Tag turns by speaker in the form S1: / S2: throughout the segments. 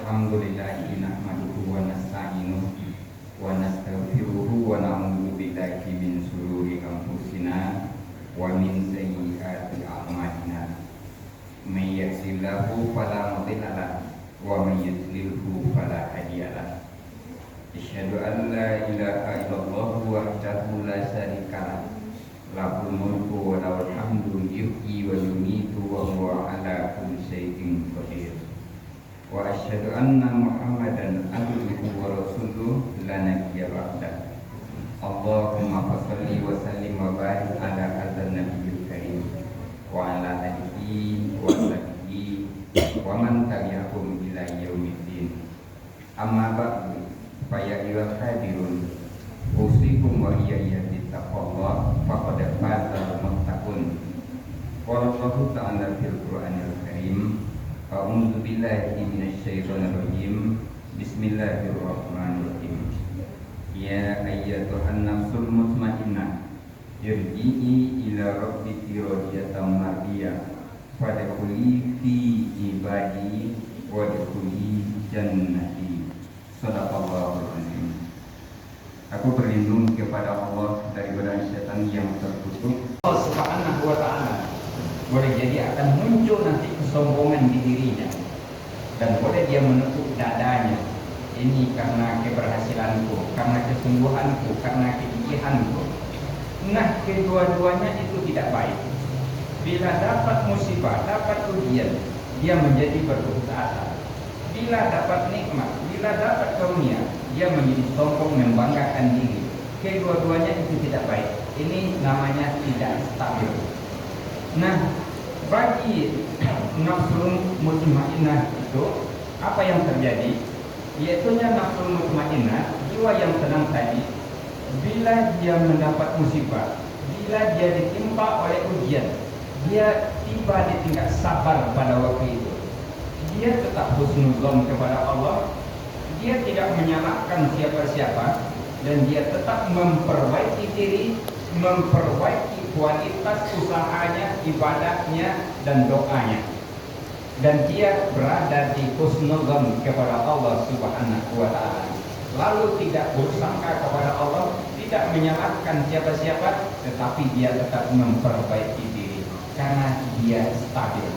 S1: Alhamdulillahi nahmaduhu wa nasta'inuhu wa nastaghfiruhu wa na'udzu billahi min shururi anfusina wa min sayyiati a'malina. May yahdihillahu fala mudilla lahu wa may yudlilhu fala hadiya lahu. Asyhadu an la ilaha illallah wahdahu la syarika lahu, lahul mulku wa lahul hamdu yuhyi wa yumiitu wa huwa ala kulli syai'in qadir. Wa asyhadu anna Muhammadan abduhu wa rasuluhu la nabiyya ba'dah. Allahumma shalli wa sallim wa barik ala hadzal nabiyil karim wa ala alihi wa sahbihi wa man tabi'ahum ila yaumiddin. Amma ba'du, fa ya ayyuhal hadirun, usikum wa iyaya bittaqwallah faqad faza al-muttaqun. Qala Allahu ta'ala fil Qur'anil Karim, a'udzu billahi minasyaitonir rajim. Bismillahirrahmanirrahim. Ya ayyatuhan nafsul mutmainnah, irji'i ila rabbiki radiyatan mardiyah, fadkhuli fi ibadi wadkhuli jannati. Shadaqallahul azim. Aku berlindung kepada Allah daripada setan yang terkutuk. Allah Subhanahu wa ta'ala boleh jadi akan muncul nanti kesombongan di dirinya, dan boleh dia menepuk dadanya. Ini karena keberhasilanku, karena kesungguhanku, karena kegigihanku. Nah, kedua-duanya itu tidak baik. Bila dapat musibah, dapat ujian, dia menjadi berputus asa. Bila dapat nikmat, bila dapat karunia, dia menjadi sombong, membanggakan diri. Kedua-duanya itu tidak baik. Ini namanya tidak stabil. Nah, bagi nafsul mutmainnah itu apa yang terjadi? Yaitunya nafsul mutmainnah, jiwa yang tenang tadi, bila dia mendapat musibah, bila dia ditimpa oleh ujian, dia tiba di tingkat sabar pada waktu itu. Dia tetap husnuzon kepada Allah, dia tidak menyalahkan siapa-siapa, dan dia tetap memperbaiki diri, memperbaiki kualitas usahanya, ibadahnya, dan doanya. Dan dia berada di husnuzon kepada Allah Subhanahu wa ta'ala. Lalu tidak bersangka kepada Allah, tidak menyalahkan siapa-siapa, tetapi dia tetap memperbaiki diri karena dia stabil.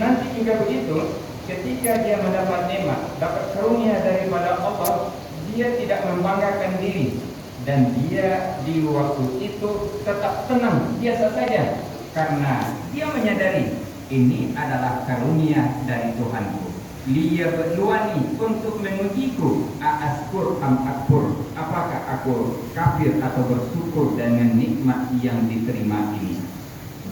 S1: Nanti juga begitu, ketika dia mendapat nikmat, dapat karunia daripada Allah, dia tidak membanggakan diri, dan dia di waktu itu tetap tenang, biasa saja, karena dia menyadari ini adalah karunia dari Tuhanku. Liyabluwani, untuk mengujiku, aaskur am akfur, apakah aku kafir atau bersyukur dengan nikmat yang diterima ini.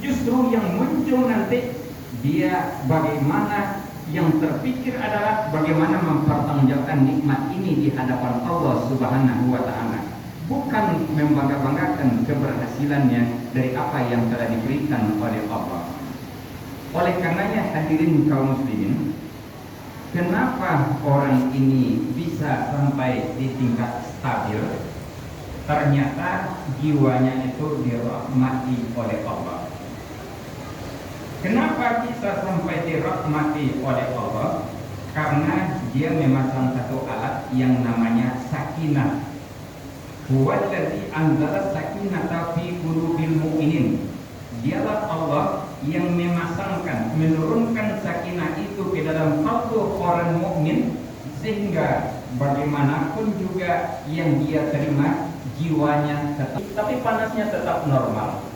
S1: Justru yang muncul nanti, dia bagaimana, yang terpikir adalah bagaimana mempertanggungjawabkan nikmat ini di hadapan Allah Subhanahu wa ta'ala, bukan membangga-banggakan keberhasilannya dari apa yang telah diberikan oleh Allah. Oleh karenanya, hadirin kaum muslimin, Kenapa orang ini bisa sampai di tingkat stabil? Ternyata jiwanya itu dirahmati oleh Allah. Kenapa bisa sampai dirahmati oleh Allah? Karena dia memasang satu alat yang namanya sakinah. Huwallazi anzala sakinata fi qulubil mu'minin. Dialah Allah yang memasangkan, menurunkan sakinah itu ke dalam kalbu orang mukmin, sehingga bagaimanapun juga yang dia terima, jiwanya tetap, tapi panasnya tetap normal.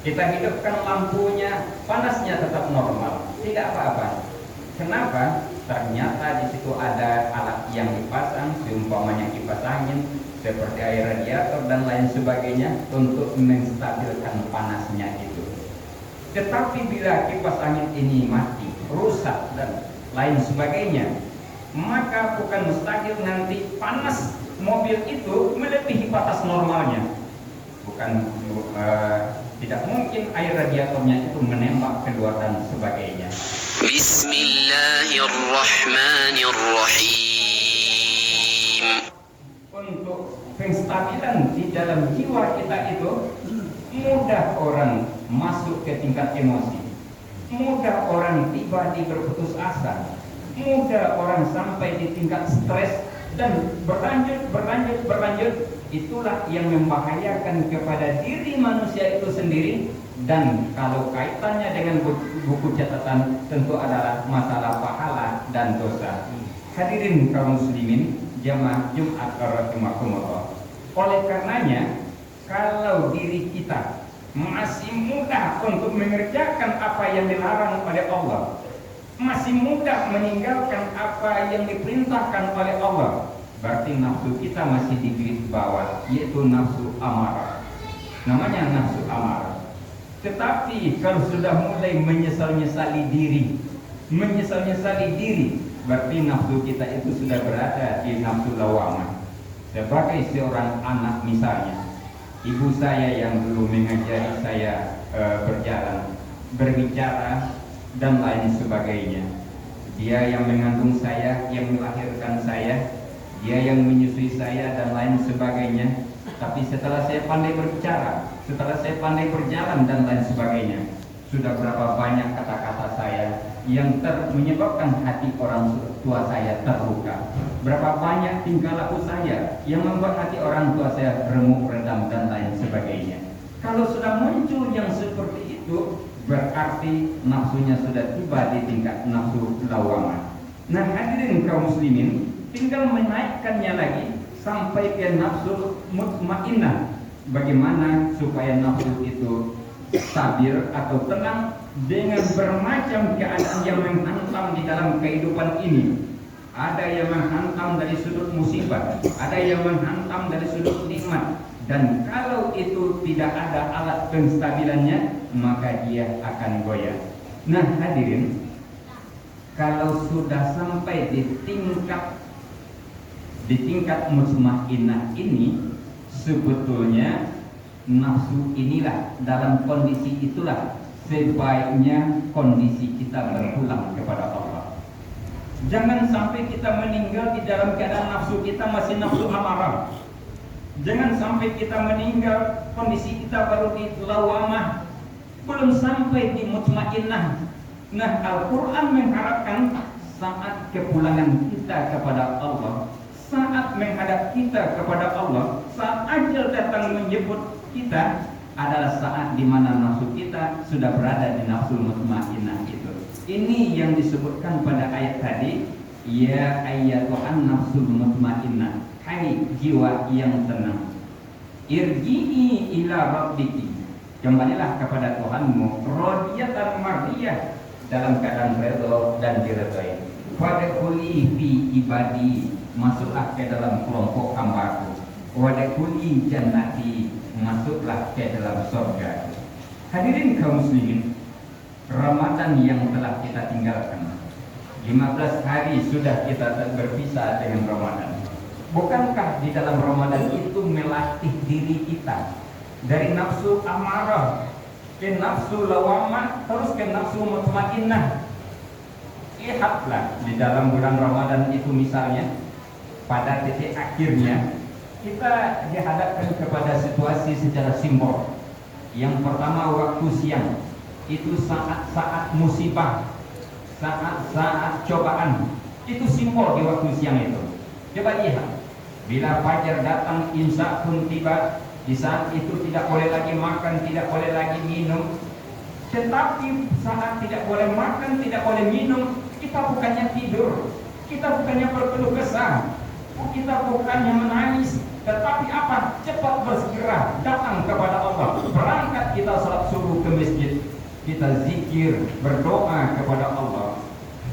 S1: Kita hidupkan lampunya, panasnya tetap normal, tidak apa-apa. Kenapa? Ternyata di situ ada alat yang dipasang, seumpamanya kipas angin, seperti air radiator dan lain sebagainya, untuk menstabilkan panasnya itu. Tetapi bila kipas angin ini mati, rusak dan lain sebagainya, maka bukan mustahil nanti panas mobil itu melebihi batas normalnya. Bukan tidak mungkin air radiatornya itu menembak keluar dan sebagainya. Bismillahirrahmanirrahim. Untuk penstabilan di dalam jiwa kita itu, mudah orang masuk ke tingkat emosi, mudah orang tiba di berputus asa, mudah orang sampai di tingkat stres dan berlanjut. Itulah yang membahayakan kepada diri manusia itu sendiri. Dan kalau kaitannya dengan buku catatan, tentu adalah masalah pahala dan dosa. Hadirin kaum muslimin jamaah Jumat rahimakumullah. Oleh karenanya, kalau diri kita masih mudah untuk mengerjakan apa yang dilarang oleh Allah, masih mudah meninggalkan apa yang diperintahkan oleh Allah, berarti nafsu kita masih di garis bawah, yaitu nafsu amarah. Namanya nafsu amarah. Tetapi kalau sudah mulai menyesal-nyesali diri, berarti nafsu kita itu sudah berada di nafsu lawamah. Sebagai seorang anak misalnya, ibu saya yang dulu mengajari saya berjalan, berbicara dan lain sebagainya. Dia yang mengandung saya, yang melahirkan saya, dia yang menyusui saya dan lain sebagainya. Tapi setelah saya pandai berbicara, setelah saya pandai berjalan dan lain sebagainya, sudah berapa banyak kata-kata saya yang menyebabkan hati orang tua saya terluka. Berapa banyak tingkah laku saya yang membuat hati orang tua saya remuk, redam dan lain sebagainya. Kalau sudah muncul yang seperti itu, berarti nafsunya sudah tiba di tingkat nafsu lawamah. Nah, hadirin kaum muslimin, tinggal menaikkannya lagi sampai ke nafsu mutmainnah. Bagaimana supaya nafsu itu stabil atau tenang dengan bermacam keadaan yang menghantam di dalam kehidupan ini. Ada yang menghantam dari sudut musibah, ada yang menghantam dari sudut nikmat. Dan kalau itu tidak ada alat penstabilannya, maka dia akan goyah. Nah hadirin, kalau sudah sampai di tingkat mutmainnah ini, sebetulnya nafsu inilah, dalam kondisi itulah sebaiknya kondisi kita berpulang kepada Allah. Jangan sampai kita meninggal di dalam keadaan nafsu kita masih nafsu amarah. Jangan sampai kita meninggal kondisi kita baru di lawamah, belum sampai di mutmainnah. Nah, Al-Quran mengharapkan saat kepulangan kita kepada Allah, saat menghadap kita kepada Allah, saat ajal datang menjemput kita, adalah saat di mana nafsu kita sudah berada di nafsu mutmainnah itu. Ini yang disebutkan pada ayat tadi, ya ayyatuhan nafsul mutmainnah, hai jiwa yang tenang, irji'i ila rabbiki, kembalilah kepada Tuhanmu, radiyatan mardiyah, dalam keadaan redha dan diredai. Fadkhuli fi ibadi, masuklah ke dalam kelompok hambaku. Wadkhuli jannati, masuklah ke dalam surga. Hadirin kaum muslimin, Ramadan yang telah kita tinggalkan, 15 hari sudah kita berpisah dengan Ramadan. Bukankah di dalam Ramadan itu melatih diri kita dari nafsu amarah ke nafsu lawamah, terus ke nafsu mutmainnah? Lihatlah di dalam bulan Ramadan itu misalnya, pada titik akhirnya kita dihadapkan kepada situasi secara simbol. Yang pertama, waktu siang itu saat-saat musibah, saat-saat cobaan, itu simbol di waktu siang itu. Coba lihat, bila fajar datang, imsak pun tiba, di saat itu tidak boleh lagi makan, tidak boleh lagi minum. Tetapi saat tidak boleh makan, tidak boleh minum, kita bukannya tidur, kita bukannya berkeluh kesah, kita bukannya menangis, tetapi apa? Cepat bersegera datang kepada Allah. Berangkat kita salat subuh ke masjid, kita zikir, berdoa kepada Allah.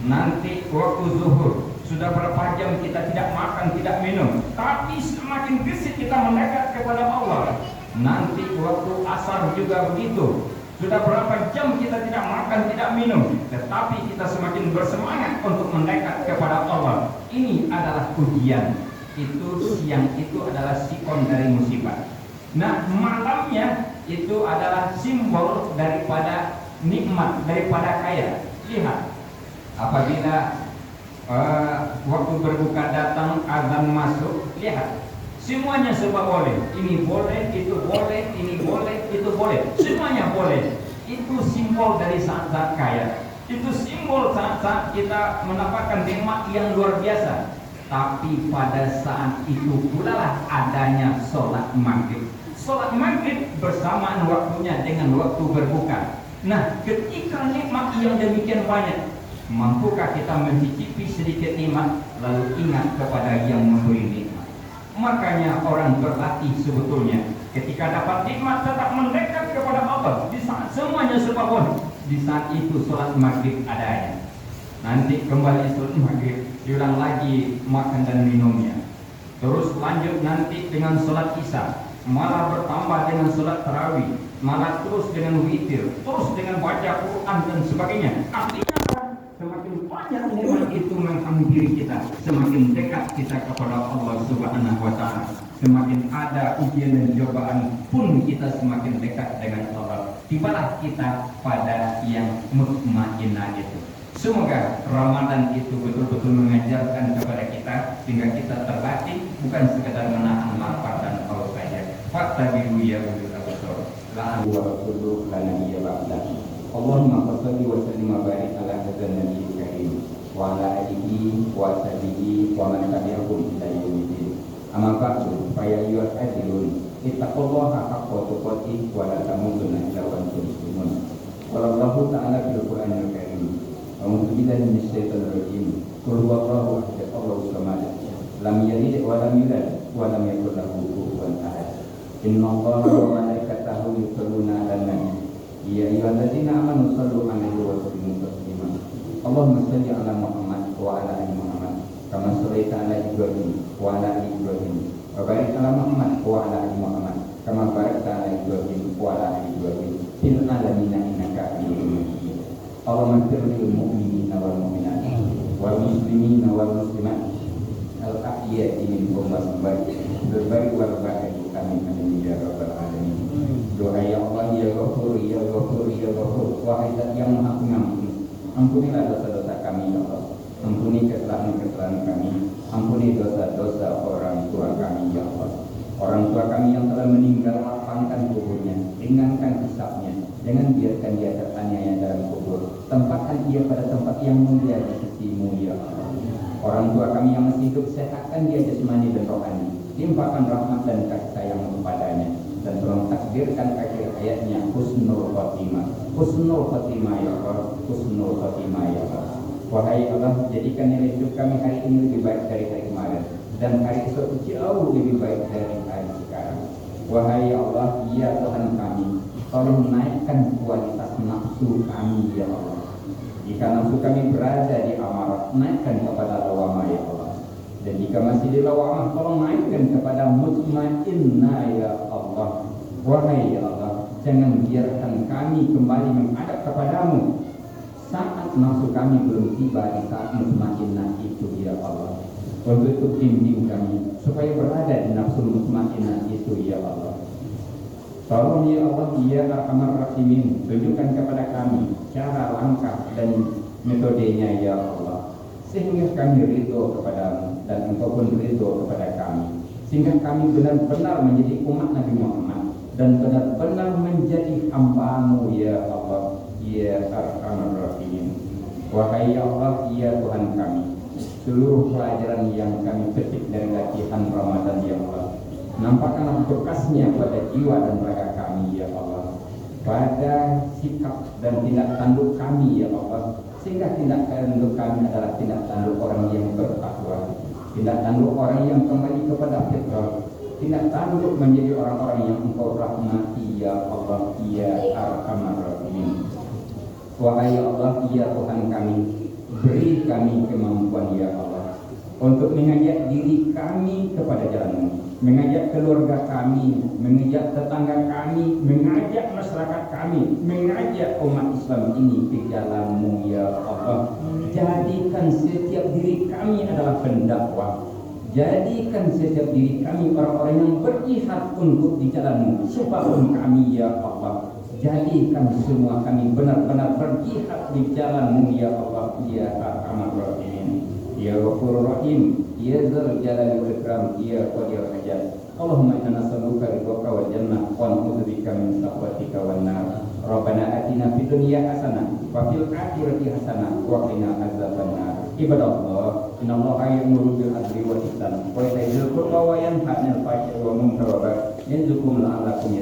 S1: Nanti waktu zuhur sudah berapa jam kita tidak makan, tidak minum, tapi semakin gesit kita mendekat kepada Allah. Nanti waktu asar juga begitu. Sudah berapa jam kita tidak makan, tidak minum, tetapi kita semakin bersemangat untuk mendekat kepada Allah. Ini adalah ujian. Itu siang itu adalah sikon dari musibah. Nah, malamnya itu adalah simbol daripada nikmat, daripada kaya. Lihat, apabila waktu berbuka datang, azan masuk, lihat, semuanya serba boleh. Ini boleh, itu boleh, ini boleh, itu boleh. Semuanya boleh. Itu simbol dari saat-saat kaya. Itu simbol saat-saat kita mendapatkan nikmat yang luar biasa. Tapi pada saat itu pula lah adanya sholat maghrib. Sholat maghrib bersamaan waktunya dengan waktu berbuka. Nah, ketika nikmat yang demikian banyak, mampukah kita mencicipi sedikit nikmat lalu ingat kepada yang memberi nikmat? Makanya orang berlatih sebetulnya ketika dapat nikmat tetap mendekat kepada Allah. Di saat semuanya serba boleh, di saat itu sholat maghrib adanya. Nanti kembali sholat maghrib, diulang lagi makan dan minumnya. Terus lanjut nanti dengan sholat isya, malah bertambah dengan sholat tarawih, malah terus dengan witir, terus dengan baca Quran dan sebagainya. Artinya semakin banyak nikmat itu menghampiri kita, semakin dekat kita kepada Allah Subhanahu wa Ta'ala. Semakin ada ujian dan cobaan pun kita semakin dekat dengan Allah. Tibalah kita pada yang mutmainnah itu. Semoga Ramadan itu betul-betul mengajarkan kepada kita sehingga kita terlatih bukan sekadar menahan lapar dan haus saja. Fattabi'u ya ulul absar. La'an wa rasuluhu la nabiyya ba'da. Allahumma shalli wa sallim wa barik ala hadzal nabiyil karim wa ala alihi wa sahbihi wa man tabi'ahum ila yaumil. Amma ba'du, fa ya ayyuhal adilun ittaqullaha haqqa tuqatih wa la tamutunna illa wa antum muslimun. Wallahu ta'ala fil Qur'anil karim. A'udzu billahi minasyaitonir rajim. Qul huwallahu ahad, Allahu samad. Lam yalid wa lam yulad wa lam yakul lahu kufuwan ahad. Innallaha wa malaikatahu yusholluna 'alan nabi. Ya ayyuhalladzina amanu shallu 'alaihi wa sallimu taslima. Allahumma shalli 'ala Muhammad wa 'ala ali Muhammad kama shallaita 'ala Ibrahim wa 'ala ali Ibrahim wa barik 'ala Muhammad wa 'ala ali Muhammad kama barakta 'ala Ibrahim wa 'ala ali Ibrahim fil 'alamin innaka Hamidum Majid. Allahumma ighfir lil mu'minina wal mu'minat wal muslimina wal muslimat al ahya'i minhum was amwat bil barri wal bahri amin ya rabbal alamin. Doa ya Allah ya Ghafur ya Ghafur ya Ghafur, wahai Zat yang Maha Pengampun, ampunilah dosa-dosa kami ya Allah, ampuni kesalahan-kesalahan kami, ampuni dosa-dosa orang tua kami ya Allah. Orang tua kami yang telah meninggal, lapangkan kuburnya, ringankan hisabnya, jangan biarkan dia teraniaya dalam kubur, tempatkan dia pada tempat yang mulia di sisimu ya Allah. Orang tua kami yang masih hidup, sehatkan dia jasmani dan rohani, limpahkan rahmat dan kasih sayang kepadanya, dan tolong takdirkan akhir hayatnya husnul khotimah. Husnul khotimah ya Allah, husnul khotimah ya Allah. Wahai Allah, jadikan nilai hidup kami hari ini lebih baik dari hari kemarin, dan hari esok jauh lebih baik dari hari sekarang. Wahai Allah, ya Tuhan kami, tolong naikkan kualitas nafsu kami ya Allah. Jika nafsu kami berada di amarat, naikkan kepada lawamah ya Allah. Dan jika masih di lawamah, tolong naikkan kepada mutmainnah ya Allah. Wahai ya Allah, jangan biarkan kami kembali menghadap kepadamu saat nafsu kami belum tiba di saat mutmainnah itu ya Allah. Untuk bimbing kami supaya berada di nafsu mutmainnah itu ya Allah. Tolong ya Allah, ya Arhamar Rahimin, tunjukkan kepada kami cara langkah dan
S2: metodenya ya Allah, sehingga kami ridho kepadamu dan Engkau pun ridho kepada kami, sehingga kami benar-benar menjadi umat Nabi Muhammad dan benar-benar menjadi hamba-Mu ya Allah ya Arhamar Rahimin. Wahai ya Allah ya Tuhan kami, seluruh pelajaran yang kami petik dari latihan Ramadan ya Allah, nampakkanlah bekasnya pada jiwa dan raga kami ya Allah, pada sikap dan tindak tanduk kami ya Allah, sehingga tindak tanduk kami adalah tindak tanduk orang yang bertakwa, tindak tanduk orang yang kembali kepada fitrah, tindak tanduk menjadi orang-orang yang Engkau rahmati ya Allah ya Arhamar Rahimin. Wahai ya Allah ya Tuhan kami, beri kami kemampuan ya Allah untuk mengajak diri kami kepada jalan-Mu, mengajak keluarga kami, mengajak tetangga kami, mengajak masyarakat kami, mengajak umat Islam ini ke jalan-Mu ya Allah. Jadikan setiap diri kami adalah pendakwah, jadikan setiap diri kami orang-orang yang berjihad untuk di jalan-Mu, siapapun kami ya Allah. Jadikan semua kami benar-benar berjihad di jalan-Mu ya Allah ya Arhamar Rahimin ya Ghafurur Rahim ya Dzal Jalali wal Ikram ya Qadir Hajat. Allahumma inna nas'aluka ridhaka wal jannah wa na'udzubika min sakhatika wan nar. Rabbana atina fid dunya hasanah wa fil akhirati hasanah wa qina adzabannar. Ibadallah, innallaha ya'muru bil adli wal ihsan wa ita'i dzil qurba wa yanha 'anil fahsya'i wal munkari wal baghi. Yanzukum la'allakum